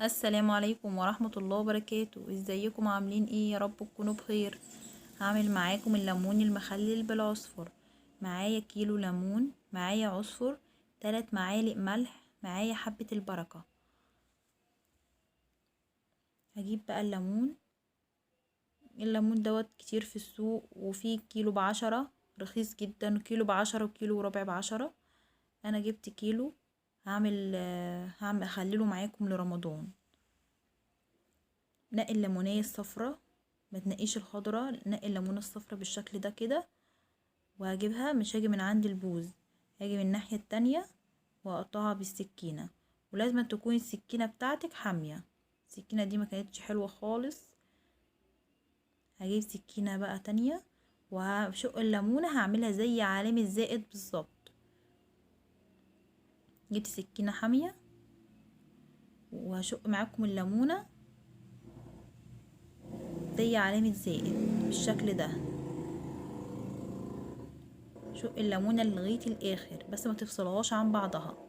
السلام عليكم ورحمة الله وبركاته. ازيكم عاملين ايه؟ يا رب تكونوا بخير. هعمل معاكم الليمون المخلل بالعصفر. معايا كيلو ليمون، معايا عصفر، 3 معالق ملح، معايا حبة البركة. هجيب بقى الليمون دوت كتير في السوق، وفي كيلو ب10، رخيص جدا. كيلو ب10 وكيلو وربع ب10. انا جبت كيلو. هعمل اخلله معاكم لرمضان. نقي الليمونية الصفرة، ما تنقيش الخضرة، نقي الليمونة الصفرة بالشكل ده كده. وهجيبها، مش هاجي من عند البوز، هاجي من الناحية التانية واقطعها بالسكينة. ولازم تكون السكينة بتاعتك حامية. السكينة دي ما كانتش حلوة خالص. هجيب سكينة بقى تانية وهشق الليمونة، هعملها زي علامة زائد بالظبط. جبت سكينة حامية وهشق معاكم الليمونة زي علامة زائد بالشكل ده. شق الليمونة لغاية الاخر، بس ما تفصلهاش عن بعضها.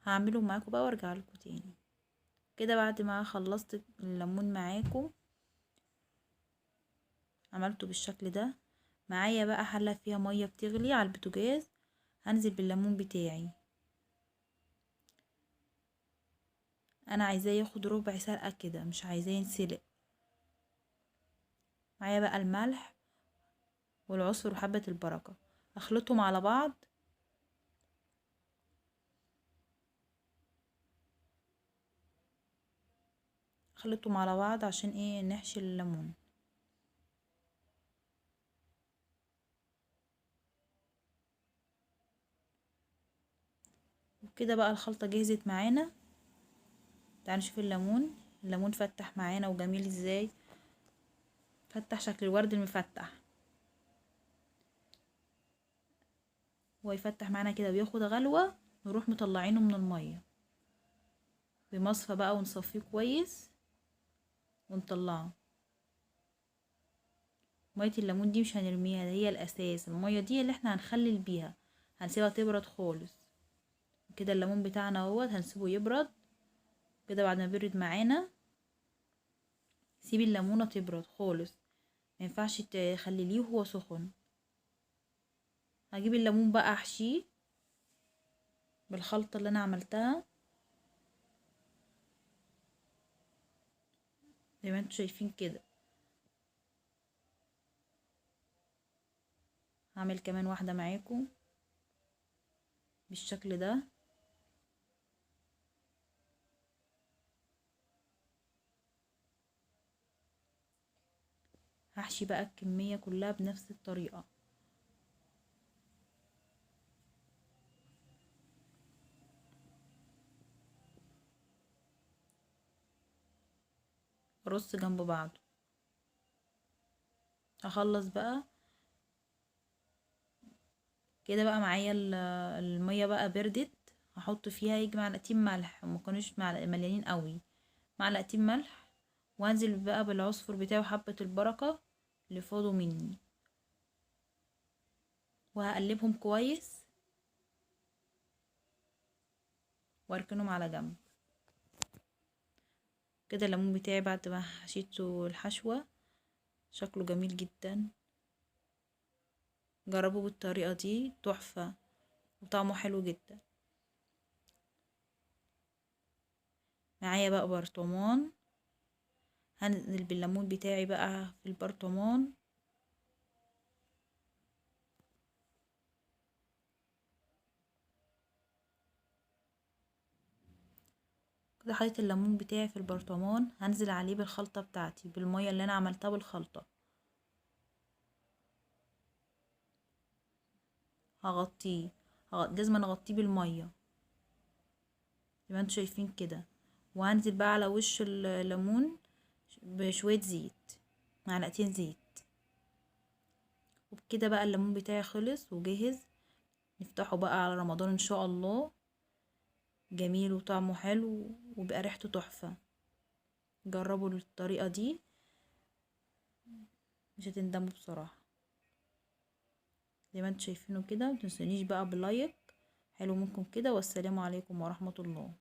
هعمله معاكم بقى وارجع لكم تاني. كده بعد ما خلصت الليمون معاكم، عملته بالشكل ده. معايا بقى حلة فيها مية بتغلي على البوتاجاز، هنزل بالليمون بتاعي. انا عايزاه ياخد ربع سلقة كده، مش عايزاه ينسلق. معايا بقى الملح والعصر وحبة البركة، اخلطهم على بعض. اخلطهم على بعض عشان ايه؟ نحشي الليمون. وكده بقى الخلطة جهزت معانا. تعالوا نشوف الليمون فتح معانا وجميل ازاي. فتح شكل الورد المفتح. هو يفتح معانا كده وياخد غلوة، نروح مطلعينه من المية بمصفى بقى ونصفيه كويس ونطلعه. مية الليمون دي مش هنرميها، ده هي الاساس. المية دي اللي احنا هنخلل بيها، هنسيبها تبرد خالص. كده الليمون بتاعنا اهوت هنسيبه يبرد. كده بعد ما برد معانا، سيبي الليمونة تبرد خالص، ما ينفعش تخلليه وهو سخن. هجيب الليمون بقى احشيه بالخلطة اللي انا عملتها زي ما انتوا شايفين كده. هعمل كمان واحدة معاكم بالشكل ده. هحشي بقى الكمية كلها بنفس الطريقة. رص جنب بعض. هخلص بقى كده. بقى معايا المية بقى بردت. هحط فيها يجي معلقتين ملح، وما كانوش مليانين قوي، معلقتين ملح. وانزل بقى بالعصفر بتاعي وحبة البركة اللي فاضوا مني، وهقلبهم كويس واركنهم على جنب. كده الليمون بتاعي بعد ما حشيته الحشوة شكله جميل جدا. جربوا بالطريقة دي، تحفة وطعمه حلو جدا. معايا بقى برطمان، هنزل بالليمون بتاعي بقى في البرطمان. كده حطيت الليمون بتاعي في البرطمان، هنزل عليه بالخلطة بتاعتي، بالمية اللي انا عملتها بالخلطة. هغطيه. لازم اغطيه بالمية زي ما انتوا شايفين كده. وهنزل بقى على وش الليمون بشوية زيت، معلقتين زيت. وبكده بقى الليمون بتاعي خلص وجهز. نفتحه بقى على رمضان ان شاء الله. جميل وطعمه حلو وبقى ريحته تحفة. جربوا الطريقة دي، مش هتندموا بصراحة. زي ما انتوا شايفينه كده. متنسونيش بقى بلايك حلو منكم كده، والسلام عليكم ورحمة الله.